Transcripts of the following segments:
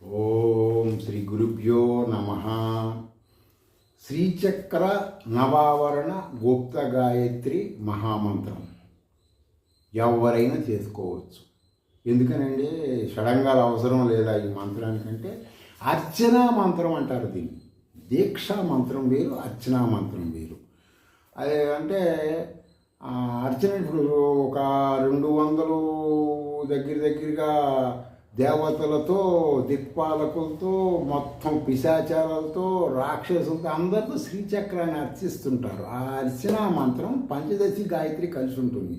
ఓం శ్రీ గురుభ్యో నమ. శ్రీచక్ర నవావరణ గుప్త గాయత్రి మహామంత్రం ఎవరైనా చేసుకోవచ్చు. ఎందుకనండి షడంగాల అవసరం లేదా ఈ మంత్రానికంటే అర్చనా మంత్రం అంటారు దీన్ని. దీక్షా మంత్రం వేరు, అర్చనా మంత్రం వేరు. అదే అంటే అర్చన ఇప్పుడు ఒక 200 దగ్గరగా దేవతలతో, దిక్పాలకులతో, మొత్తం పిశాచాలతో, రాక్షసులతో అందరితో శ్రీచక్రాన్ని అర్చిస్తుంటారు. ఆ అర్చనా మంత్రం పంచదశి గాయత్రి కలిసి ఉంటుంది.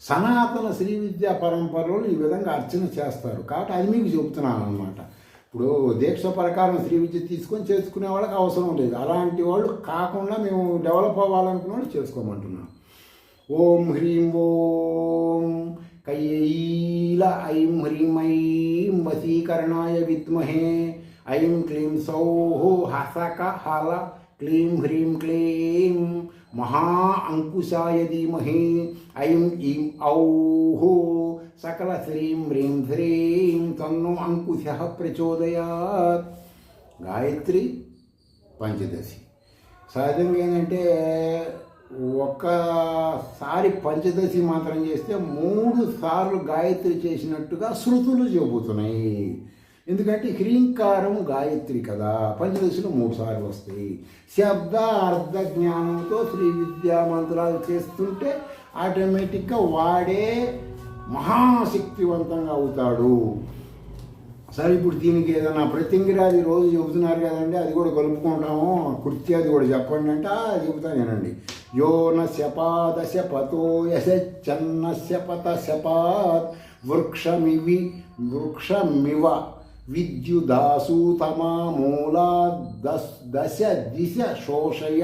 సనాతన శ్రీ విద్యా పరంపరలో ఈ విధంగా అర్చన చేస్తారు కాబట్టి అది మీకు చెబుతున్నాను అనమాట. ఇప్పుడు దీక్ష ప్రకారం శ్రీ విద్య తీసుకొని చేసుకునే వాళ్ళకి అవసరం లేదు. అలాంటి వాళ్ళు కాకుండా మేము డెవలప్ అవ్వాలనుకున్న వాళ్ళు చేసుకోమంటున్నాం. ఓం హ్రీం ఓం కైల ఐం హ్రీం ఐం వశీకరణాయ విద్మహే ఐం క్లీం సౌః హసక హల క్లీం హ్రీం క్లీం మహా అంకుశాయ ధీమహి ఐం ఈం ఔః సకల శ్రీం హ్రీం శ్రీం తన్నో అంకుశః ప్రచోదయాత్. గాయత్రి పంచదశి సహజంగా ఏంటంటే ఒక్కసారి పంచదశి మంత్రం చేస్తే 3 సార్లు గాయత్రి చేసినట్టుగా శృతులు చెబుతున్నాయి. ఎందుకంటే హ్రీంకారం గాయత్రి కదా, పంచదశిలో 3 సార్లు వస్తాయి. శబ్ద అర్ధ జ్ఞానంతో శ్రీ విద్యా మంత్రాలు చేస్తుంటే ఆటోమేటిక్గా వాడే మహాశక్తివంతంగా అవుతాడు. సరే, ఇప్పుడు దీనికి ఏదైనా ప్రతింగిరాది రోజు చెబుతున్నారు కదండి, అది కూడా కలుపుకుంటాము. కృత్య అది కూడా చెప్పండి అంటే చెబుతాను వినండి. యో నశపాద శపతో యశన్న శపత శపాత్ వృక్షమివ విద్యుదాసు తమా మూలా దశ దిశ శోషయ.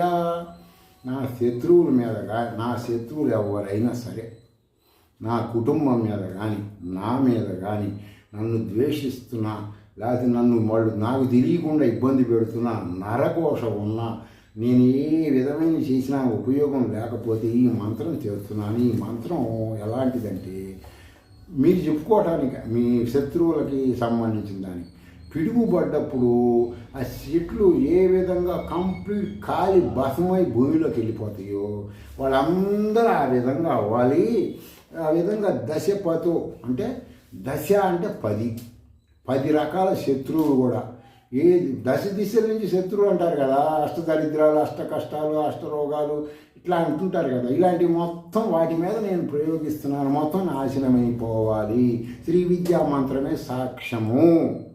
నా శత్రువుల మీద నా శత్రువులు ఎవరైనా సరే, నా కుటుంబం మీద కానీ, నా మీద కానీ, నన్ను ద్వేషిస్తున్నా, లేకపోతే నన్ను వాళ్ళు నాకు తెలియకుండా ఇబ్బంది పెడుతున్నా, నరఘోష ఉన్నా, నేను ఏ విధమైన చేసినా ఉపయోగం లేకపోతే ఈ మంత్రం చేస్తున్నాను. ఈ మంత్రం ఎలాంటిదంటే మీరు చెప్పుకోవటానికి, మీ శత్రువులకి సంబంధించిన దానికి పిడుగుపడ్డప్పుడు ఆ చెట్లు ఏ విధంగా కంప్లీట్ కాలి భస్మై భూమిలోకి వెళ్ళిపోతాయో వాళ్ళందరూ ఆ విధంగా అవ్వాలి. ఆ విధంగా దశపతో అంటే దశ అంటే 10 రకాల శత్రువులు కూడా ఏ దశ దిశల నుంచి శత్రువులు అంటారు కదా, అష్టదరిద్రాలు, అష్ట కష్టాలు, అష్టరోగాలు ఇట్లా అంటుంటారు కదా. ఇలాంటివి మొత్తం వాటి మీద నేను ప్రయోగిస్తున్నాను. మొత్తం నాశనమైపోవాలి. శ్రీ విద్యా మంత్రమే సాక్ష్యము.